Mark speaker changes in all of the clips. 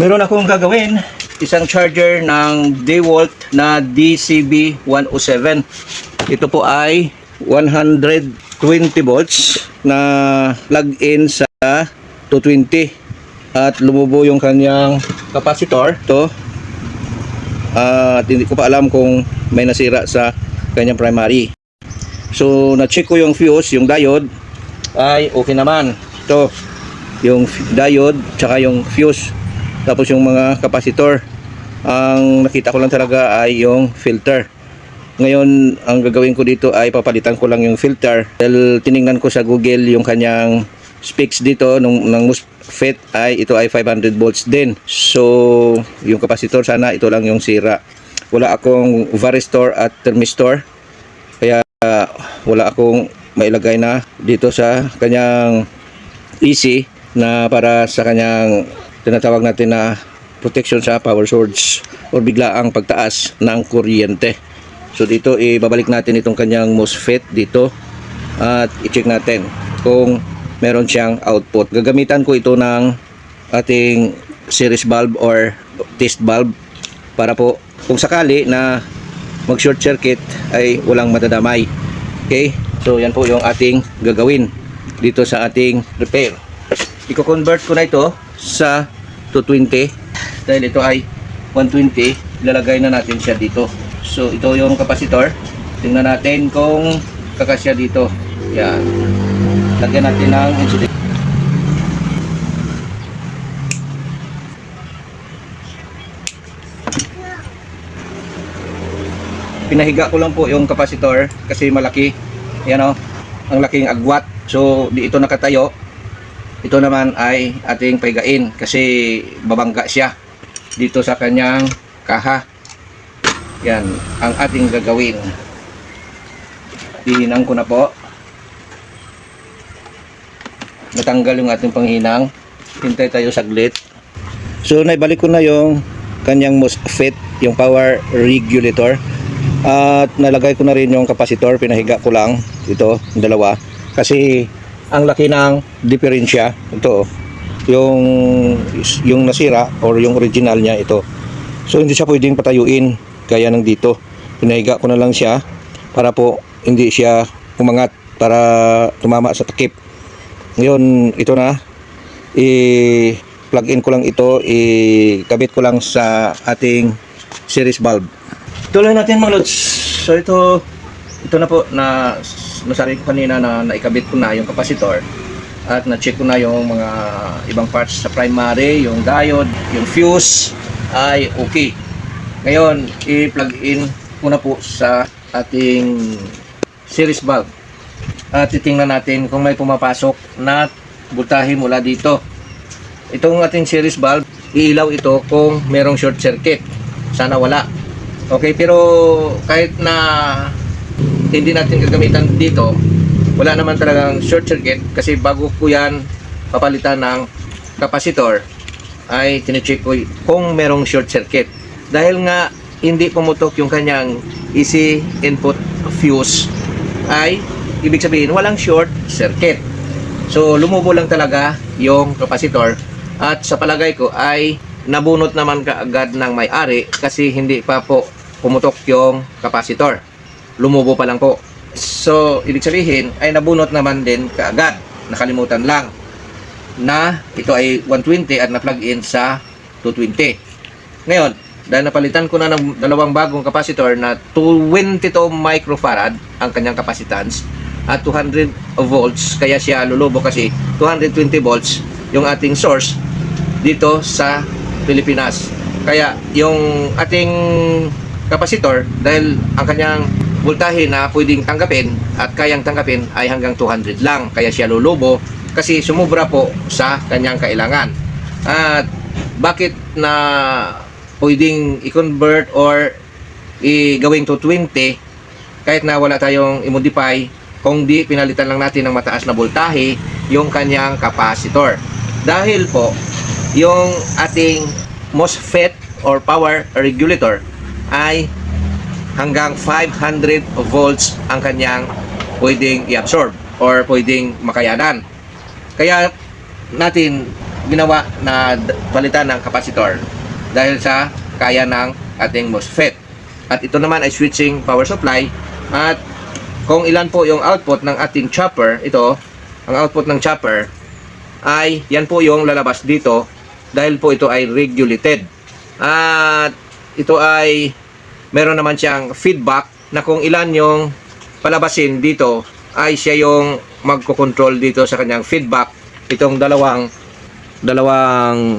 Speaker 1: Meron akong gagawin, isang charger ng DeWalt na DCB107. Ito po ay 120 volts na plug-in sa 220 at lumubo yung kanyang capacitor. Ito at hindi ko pa alam kung may nasira sa kanyang primary. So na-check ko yung fuse, yung diode ay okay naman. Ito yung diode tsaka yung fuse. Tapos yung mga capacitor, ang nakita ko lang talaga ay yung filter. Ngayon, ang gagawin ko dito ay papalitan ko lang yung filter. Dahil tiningnan ko sa Google yung kanyang specs dito ng MOSFET ay ito ay 500 volts din. So, yung capacitor sana ito lang yung sira. Wala akong varistor at thermistor. Kaya wala akong mailagay na dito sa kanyang EC na para sa kanyang tinatawag natin na protection sa power source o biglaang pagtaas ng kuryente. So dito ibabalik natin itong kanyang MOSFET dito at i-check natin kung meron siyang output. Gagamitan ko ito ng ating series bulb or test bulb para po kung sakali na mag short circuit ay walang madadamay. Okay, so yan po yung ating gagawin dito sa ating repair. I-convert ko na ito sa 220 dahil ito ay 120. Ilalagay na natin siya dito. So ito yung capacitor. Tingnan natin kung kakasya dito. Yan, lagyan natin ng insulator. Pinahiga ko lang po yung capacitor kasi malaki. Yan o, ang laking agwat. So di ito nakatayo. Ito naman ay ating paigain kasi babangga siya dito sa kanyang kaha. Yan ang ating gagawin. Hihinang ko na po. Natanggal yung ating panghinang. Hintay tayo saglit. So naibalik ko na yung kanyang MOSFET, yung power regulator. At nalagay ko na rin yung capacitor. Pinahiga ko lang ito, dalawa. Kasi ang laki ng diferensya. Ito yung nasira or yung original niya ito. So hindi siya pwedeng patayuin gaya ng dito. Pinahiga ko na lang siya para po hindi siya umangat para tumama sa takip. Ngayon ito na, i-plug in ko lang ito, ikabit ko lang sa ating series bulb. Tuloy natin mga lods. So ito na po na nasabi ko kanina na naikabit ko na yung capacitor at na-check ko na yung mga ibang parts sa primary, yung diode, yung fuse ay okay. Ngayon, i-plug in ko na po sa ating series bulb at titingnan natin kung may pumapasok na voltahe mula dito. Itong ating series bulb, iilaw ito kung merong short circuit. Sana wala. Okay, pero kahit na hindi natin gagamitan dito, wala naman talagang short circuit kasi bago ko yan papalitan ng capacitor ay tine-check ko kung merong short circuit. Dahil nga hindi pumutok yung kanyang EC input fuse ay ibig sabihin walang short circuit. So lumubo lang talaga yung capacitor at sa palagay ko ay nabunot naman kaagad ng may-ari kasi hindi pa po pumutok yung capacitor. Lumubo pa lang po. So, ibig sabihin ay nabunot naman din kaagad. Nakalimutan lang na ito ay 120 at na-plug in sa 220. Ngayon, dahil napalitan ko na ng dalawang bagong capacitor na 22 microfarad ang kanyang capacitance at 200 volts, kaya siya lulubo kasi 220 volts yung ating source dito sa Pilipinas. Kaya yung ating capacitor, dahil ang kanyang voltahe na pwedeng tanggapin at kayang tanggapin ay hanggang 200 lang, kaya siya lulubo kasi sumubra po sa kanyang kailangan. At bakit na pwedeng i-convert or i-gawing to 20 kahit na wala tayong i-modify kung di pinalitan lang natin ng mataas na voltahe yung kanyang capacitor? Dahil po yung ating MOSFET or power regulator ay hanggang 500 volts ang kanyang pwedeng i-absorb or pwedeng makayanan. Kaya natin ginawa na palitan ng kapasitor dahil sa kaya ng ating MOSFET. At ito naman ay switching power supply. At kung ilan po yung output ng ating chopper, ito, ang output ng chopper ay yan po yung lalabas dito dahil po ito ay regulated. At ito ay meron naman siyang feedback na kung ilan yung palabasin dito ay siya yung magko-control dito sa kanyang feedback. Itong dalawang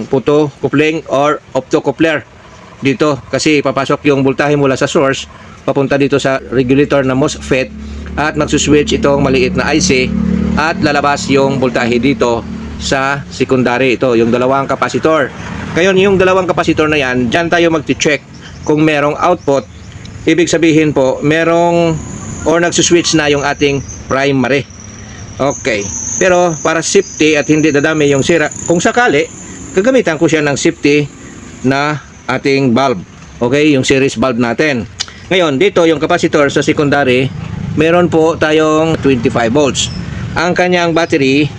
Speaker 1: puto coupling or optocoupler dito, kasi papasok yung voltahe mula sa source papunta dito sa regulator na MOSFET at magsuswitch itong maliit na IC at lalabas yung voltahe dito sa secondary. Ito yung dalawang kapasitor. Ngayon yung dalawang kapasitor na yan, dyan tayo magti-check kung merong output. Ibig sabihin po merong or nagsuswitch na yung ating primary. Okay, pero para safety at hindi dadami yung sira, kung sakali gagamitan ko siya ng safety na ating bulb. Okay, yung series bulb natin. Ngayon, dito yung capacitor sa secondary, meron po tayong 25 volts. Ang kanyang battery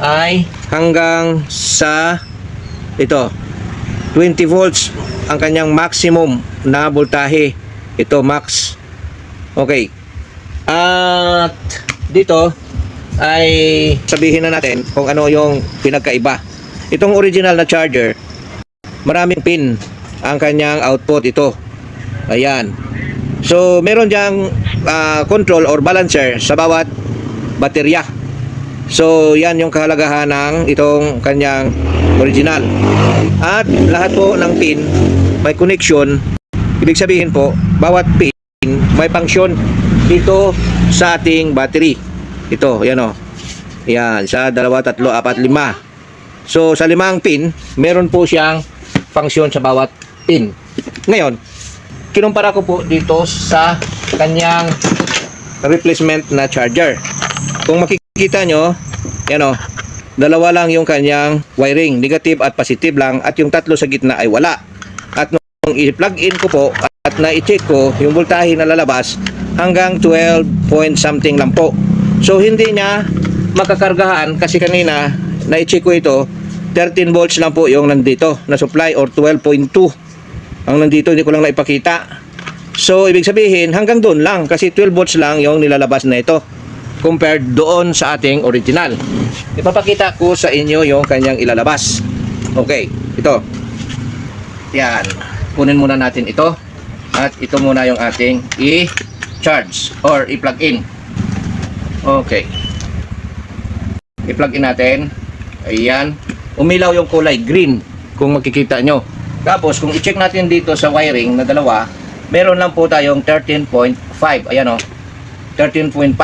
Speaker 1: ay hanggang sa ito, 20 volts ang kanyang maximum na voltahe. Ito, max. Okay. At dito ay sabihin na natin kung ano yung pinagkaiba. Itong original na charger, maraming pin ang kanyang output ito. Ayan. So, meron diyang control or balancer sa bawat baterya. So, yan yung kahalagahan ng itong kanyang original. At lahat po ng pin may connection. Ibig sabihin po, bawat pin may function dito sa ating battery. Ito, yan o. Yan, sa 2, 3, 4, 5. So, sa 5 pin, meron po siyang function sa bawat pin. Ngayon, kinumpara ko po dito sa kanyang replacement na charger. Kung makikita nyo, yan o, 2 lang yung kanyang wiring, negative at positive lang, at yung 3 sa gitna ay wala. At nung i-plug in ko po at na-check ko, yung voltahe na lalabas hanggang 12 point something lang po. So hindi niya makakargahan kasi kanina na-check ko ito, 13 volts lang po yung nandito na supply or 12.2 ang nandito, hindi ko lang naipakita. So ibig sabihin hanggang doon lang kasi 12 volts lang yung nilalabas na ito compared doon sa ating original. Ipapakita ko sa inyo yung kanyang ilalabas. Okay, ito. Yan, kunin muna natin ito at ito muna yung ating i-charge or i-plug in. Okay, i-plug in natin. Ayan, umilaw yung kulay green kung makikita nyo. Tapos kung i-check natin dito sa wiring na dalawa, meron lang po tayong 13.5. Ayan o, 13.5.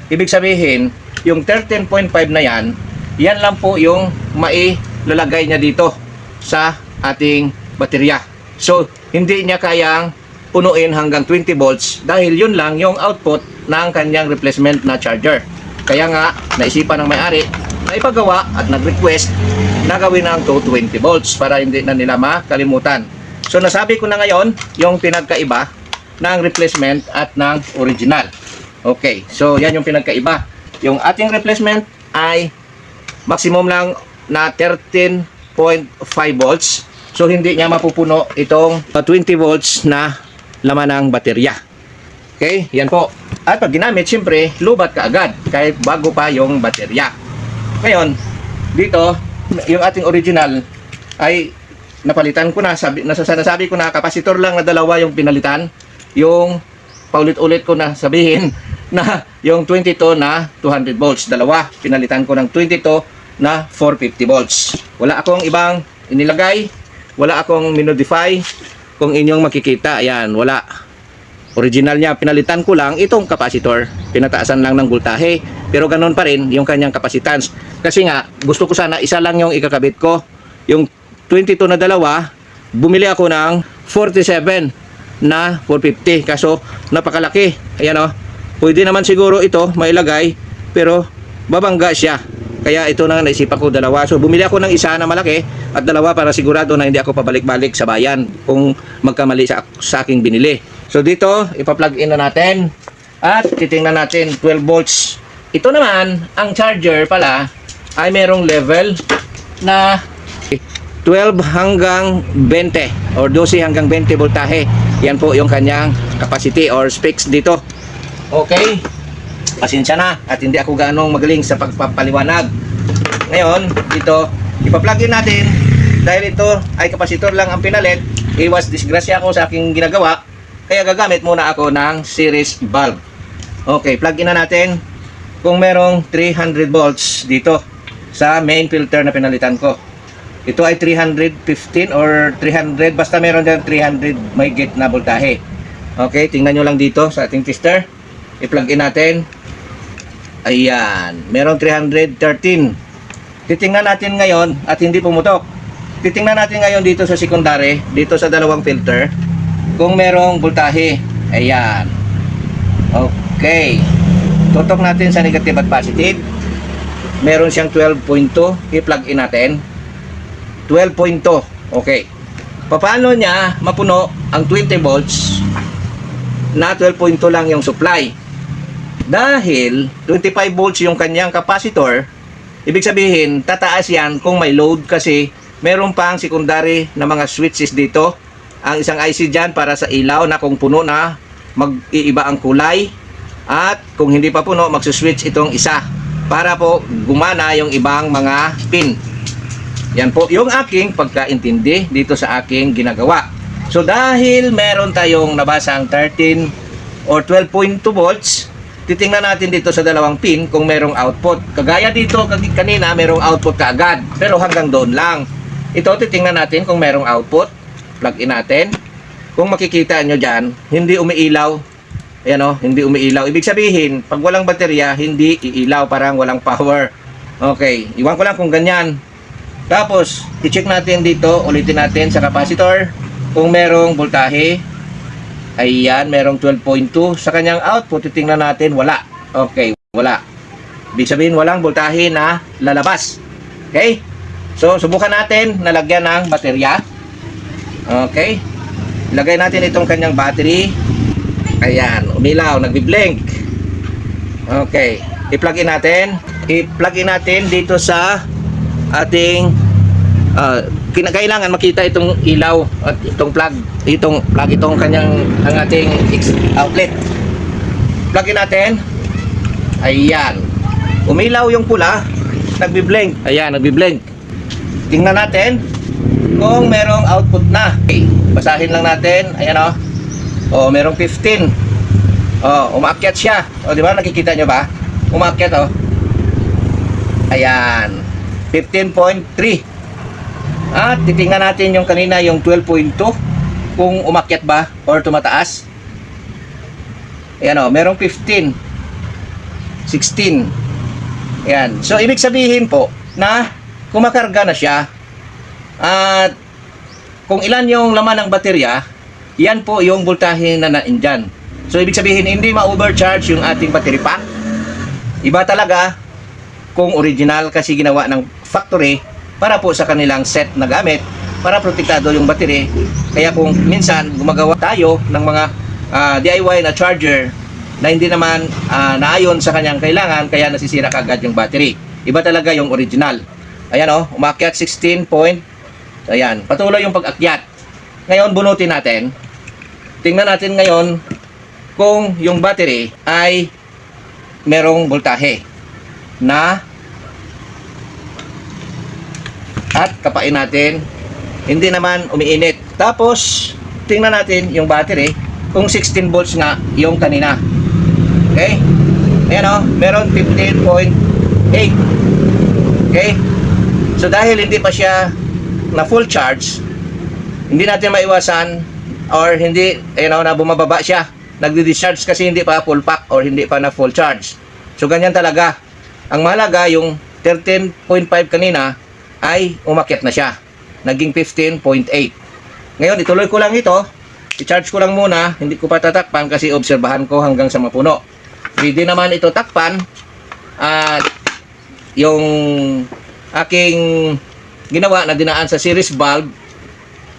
Speaker 1: Ibig sabihin, yung 13.5 na yan, yan lang po yung mailalagay niya dito sa ating baterya. So, hindi niya kayang punuin hanggang 20 volts dahil yun lang yung output ng kanyang replacement na charger. Kaya nga, naisipan ng may-ari na ipagawa at nag-request na gawin ng 220 volts para hindi na nila makalimutan. So, nasabi ko na ngayon yung pinagkaiba ng replacement at ng original. Okay, so yan yung pinagkaiba. Yung ating replacement ay maximum lang na 13.5 volts. So, hindi niya mapupuno itong 20 volts na laman ng baterya. Okay, yan po. At pag ginamit, siyempre, lubat ka agad kahit bago pa yung baterya. Ngayon, dito, yung ating original ay napalitan ko na. Nasasabi ko na, kapasitor lang na dalawa yung pinalitan. Yung paulit-ulit ko na sabihin na yung 22 na 200 volts. Dalawa, pinalitan ko ng 22 na 450 volts. Wala akong ibang inilagay. Wala akong minodify. Kung inyong makikita, ayan, wala. Original niya, pinalitan ko lang itong kapasitor. Pinataasan lang ng voltahe. Pero ganun pa rin yung kanyang capacitance. Kasi nga, gusto ko sana isa lang yung ikakabit ko. Yung 22 na dalawa, bumili ako ng 47 na 450. Kaso, napakalaki. Ayan o. Pwede naman siguro ito mailagay. Pero, babangga siya. Kaya ito na naisipan ko dalawa. So, bumili ako ng isa na malaki at dalawa para sigurado na hindi ako pabalik-balik sa bayan kung magkamali sa aking binili. So, dito, ipa-plug in na natin. At titingnan natin 12 volts. Ito naman, ang charger pala ay merong level na 12 hanggang 20 or 12 hanggang 20 voltahe. Yan po yung kanyang capacity or specs dito. Okay, pasensya na at hindi ako gaano magaling sa pagpapaliwanag. Ngayon, dito ipa-plug in natin dahil ito ay kapasitor lang ang pinalit. Iwas disgrasya ako sa aking ginagawa, kaya gagamit muna ako ng series bulb. Okay, plug in na natin. Kung merong 300 volts dito sa main filter na pinalitan ko. Ito ay 315 or 300, basta meron din 300 may gate na voltahe. Okay, tingnan nyo lang dito sa ating tester. I-plug in natin. Ayan, meron 313. Titingnan natin ngayon at hindi pumutok. Titingnan natin ngayon dito sa secondary, dito sa dalawang filter, kung merong voltahe. Ayan. Okay. Tutok natin sa negative at positive. Meron siyang 12.2. I-plug in natin. 12.2. Okay. Paano niya mapuno ang 20 volts na 12.2 lang yung supply? Dahil 25 volts yung kanyang capacitor, ibig sabihin, tataas yan kung may load kasi meron pang secondary na mga switches dito. Ang isang IC dyan para sa ilaw na kung puno na, mag-iiba ang kulay. At kung hindi pa puno, magsuswitch itong isa para po gumana yung ibang mga pin. Yan po yung aking pagkaintindi dito sa aking ginagawa. So dahil meron tayong nabasang 13 or 12.2 volts, titingnan natin dito sa dalawang pin kung merong output. Kagaya dito kanina merong output kaagad, pero hanggang doon lang. Ito titingnan natin kung merong output. Plug in natin. Kung makikita nyo dyan, hindi umiilaw. Ayan o, hindi umiilaw. Ibig sabihin, pag walang baterya, hindi iilaw, parang walang power. Okay, iwan ko lang kung ganyan. Tapos, i-check natin dito, ulitin natin sa capacitor kung merong voltahe. Ayan, merong 12.2. Sa kanyang output, titingnan natin, wala. Okay, wala. Ibig sabihin, walang voltahe na lalabas. Okay? So, subukan natin na lagyan ng baterya. Okay? Ilagay natin itong kanyang battery. Ayan, umilaw, nagbi-blink. Okay, i-plug in natin. I-plug in natin dito sa ating kailangan makita itong ilaw at itong plug, itong kanyang ang ating outlet. Plug in natin. Ayan. Umilaw yung pula, nagbi-blink. Ayan, nagbi-blink. Tingnan natin kung merong output na. Okay, basahin lang natin. Ayan o. Oh, merong 15. Oh, umaakyat siya. Oh, di ba? Nakikita nyo ba? Umaakyat oh. Ayan. 15.3. At titingnan natin yung kanina yung 12.2 kung umakyat ba or tumataas. Ayan oh, merong 15. 16. Ayan. So, ibig sabihin po na kumakarga na siya. At kung ilan yung laman ng baterya, yan po yung voltahe na naindyan. So, ibig sabihin, hindi ma-overcharge yung ating battery pack. Iba talaga kung original kasi ginawa ng factory para po sa kanilang set na gamit para protektado yung battery. Kaya kung minsan gumagawa tayo ng mga DIY na charger na hindi naman naayon sa kanyang kailangan, kaya nasisira kagad yung battery. Iba talaga yung original. Ayan o, umakyat 16 point. Ayan, patuloy yung pag-akyat. Ngayon, bunutin natin. Tingnan natin ngayon kung yung battery ay merong voltahe na at kapain natin, hindi naman umiinit. Tapos, tingnan natin yung battery kung 16 volts nga yung kanina. Okay? Ayan o, meron 15.8. Okay? So, dahil hindi pa siya na full charge, hindi natin maiwasan or hindi, na bumababa siya. Nagdi-discharge kasi hindi pa full pack or hindi pa na full charge. So, ganyan talaga. Ang mahalaga, yung 13.5 kanina ay umakyat na siya. Naging 15.8. Ngayon, ituloy ko lang ito. I-charge ko lang muna. Hindi ko pa tatakpan kasi obserbahan ko hanggang sa mapuno. Pwede naman ito takpan. At yung aking ginawa na dinaan sa series bulb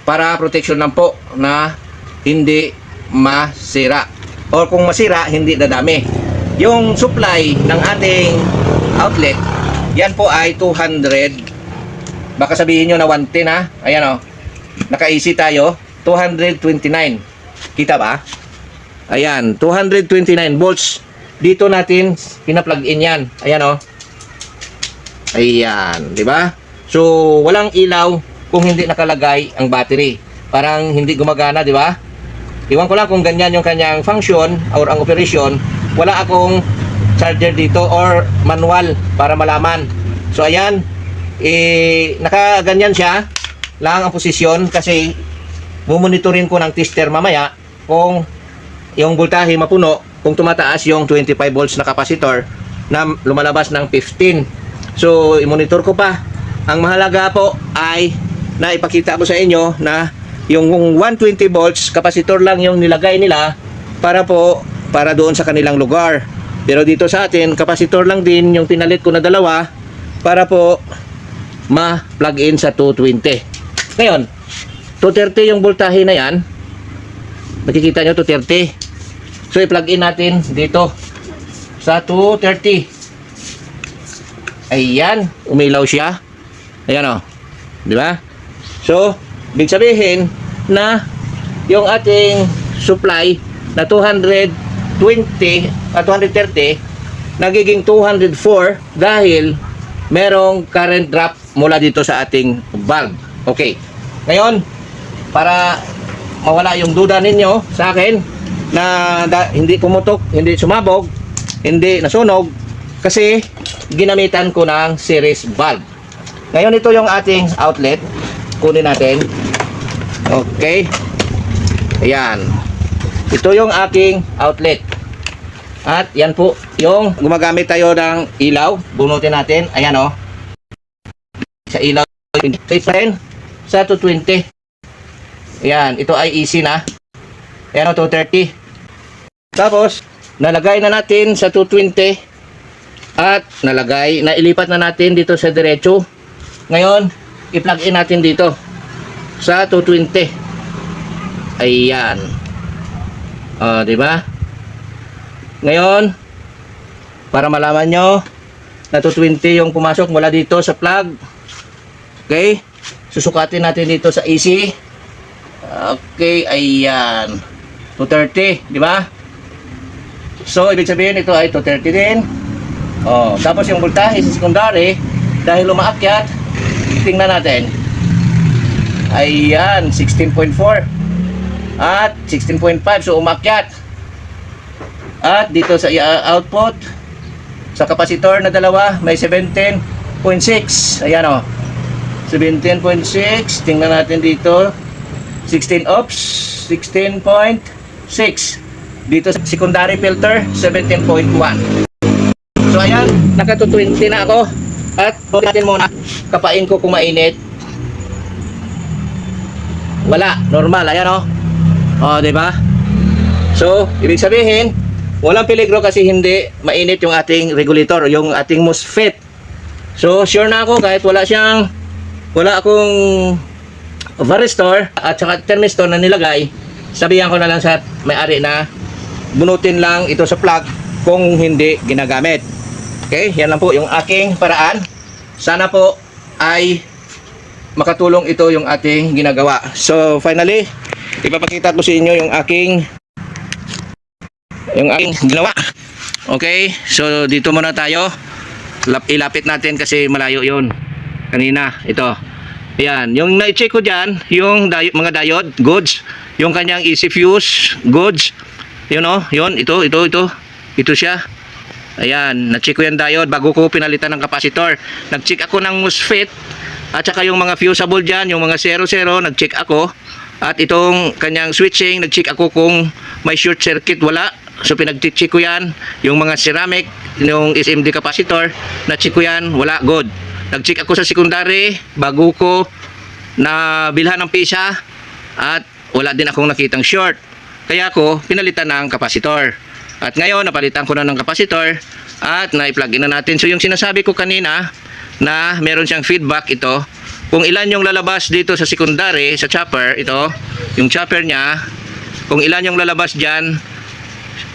Speaker 1: para protection lang po na hindi masira. O kung masira, hindi dadami. Yung supply ng ating outlet, yan po ay 200 Baka sabihin nyo na 110 ha. Ayan o. Naka-AC tayo. 229. Kita ba? Ayan. 229 volts. Dito natin pina-plug in yan. Ayan o. Ayan. Diba? So, walang ilaw kung hindi nakalagay ang battery. Parang hindi gumagana, di ba? Iwan ko lang kung ganyan yung kanyang function or ang operation. Wala akong charger dito or manual para malaman. So, ayan. Nakaganyan siya lang ang posisyon kasi mumonitorin ko ng tester mamaya kung yung voltahe mapuno, kung tumataas yung 25 volts na capacitor na lumalabas ng 15. So, i-monitor ko pa. Ang mahalaga po ay na ipakita ko sa inyo na yung 120 volts capacitor lang yung nilagay nila para doon sa kanilang lugar. Pero dito sa atin, capacitor lang din yung pinalit ko na dalawa para po ma-plug in sa 220. Ngayon, 230 yung voltahe na yan. Makikita nyo 230. So i-plug in natin dito sa 230. Ayan, umilaw siya. Ayan o, di ba? So, ibig sabihin na yung ating supply na 220 at 230 nagiging 204 dahil merong current drop mula dito sa ating bulb. Okay. Ngayon, para mawala yung duda ninyo sa akin na hindi pumutok, hindi sumabog, hindi nasunog kasi ginamitan ko ng series bulb. Ngayon, ito yung ating outlet. Kunin natin. Okay. Ayan. Ito yung aking outlet. At yan po yung gumagamit tayo ng ilaw. Bunutin natin. Ayan o. Sa ilaw. Sa 220. Ayan. Ito ay easy na. Ayan o, 230. Tapos, nalagay na natin sa 220. At nailipat na natin dito sa diretso. Ngayon, i-plug in natin dito sa 220. Ayan. O, di ba? Ngayon, para malaman nyo na 220 yung pumasok mula dito sa plug. Okay? Susukatin natin dito sa AC. Okay, ayan. 230, di ba? So, ibig sabihin ito ay 230 din. O, tapos yung voltahe sa secondary, dahil lumaakyat, tingnan natin. Ayan, 16.4 at 16.5. So umakyat. At dito sa output sa capacitor na dalawa may 17.6. Ayan o, 17.6. Tingnan natin dito 16 ohms, 16.6. Dito sa secondary filter 17.1. So ayan, naka 220 na ako. At natin muna, kapain ko kung mainit. Wala, normal, ayan o. O, diba? So, ibig sabihin, walang peligro kasi hindi mainit yung ating regulator, yung ating MOSFET. So, sure na ako kahit wala akong varistor at saka thermistor na nilagay, sabihan ko na lang sa may-ari na bunutin lang ito sa plug kung hindi ginagamit. Okay, yan lang po yung aking paraan. Sana po ay makatulong ito yung ating ginagawa. So finally, ipapakita ko sa inyo yung aking ginawa. Okay, so dito muna tayo. Ilapit natin kasi malayo yon kanina. Ito. Ayan, yung na-check ko dyan, yung mga diode, goods. Yung kanyang easy fuse, goods. Yun o, yun, ito siya. Ayan, na-check ko yung diode bago ko pinalitan ng capacitor. Nag-check ako ng MOSFET at saka yung mga fusible dyan, yung mga 00, nag-check ako. At itong kanyang switching, nag-check ako kung may short circuit, wala. So pinag-check ko yan. Yung mga ceramic, yung SMD capacitor, na-check ko yan, wala, good. Nag-check ako sa secondary bago ko na bilhan ng pisa at wala din akong nakitang short. Kaya ako pinalitan ng capacitor. At ngayon, napalitan ko na ng capacitor at na-plug in na natin. So, yung sinasabi ko kanina na meron siyang feedback ito, kung ilan yung lalabas dito sa secondary, sa chopper, ito, yung chopper niya, kung ilan yung lalabas dyan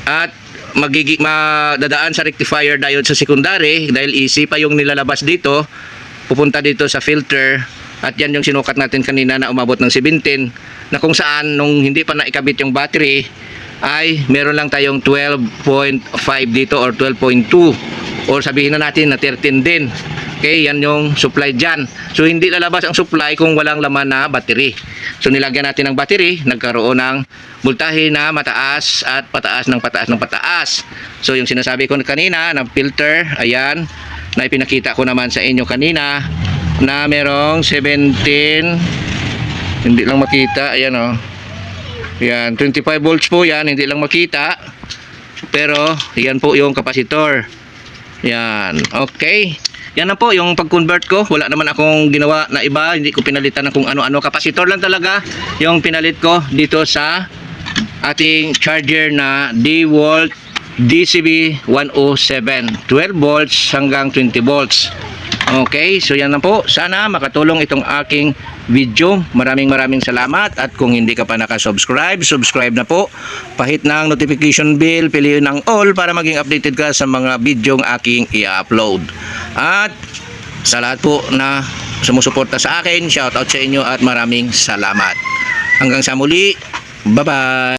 Speaker 1: at madadaan sa rectifier diode sa secondary, dahil easy pa yung nilalabas dito, pupunta dito sa filter At yan yung sinukat natin kanina na umabot ng 17, na kung saan nung hindi pa naikabit yung battery ay meron lang tayong 12.5 dito or 12.2, or sabihin na natin na 13 din. Okay, yan yung supply dyan. So hindi lalabas ang supply kung walang laman na battery. So nilagyan natin ng battery, nagkaroon ng voltahe na mataas at pataas ng pataas ng pataas. So yung sinasabi ko kanina ng filter, ayan, na ipinakita ko naman sa inyo kanina, na merong 17, hindi lang makita, ayan o, yan, 25 volts po yan, hindi lang makita, pero yan po yung kapasitor. Yan, okay. Yan na po yung pag-convert ko. Wala naman akong ginawa na iba, hindi ko pinalitan ng kung ano-ano. Kapasitor lang talaga yung pinalit ko dito sa ating charger na DeWalt DCB 107, 12 volts hanggang 20 volts. Okay, so yan na po. Sana makatulong itong aking video. Maraming salamat. At kung hindi ka pa nakasubscribe, subscribe na po. Pahit ng notification bell, piliin ng all para maging updated ka sa mga videong aking i-upload. At sa lahat po na sumusuporta sa akin, shoutout sa inyo at maraming salamat. Hanggang sa muli, bye-bye!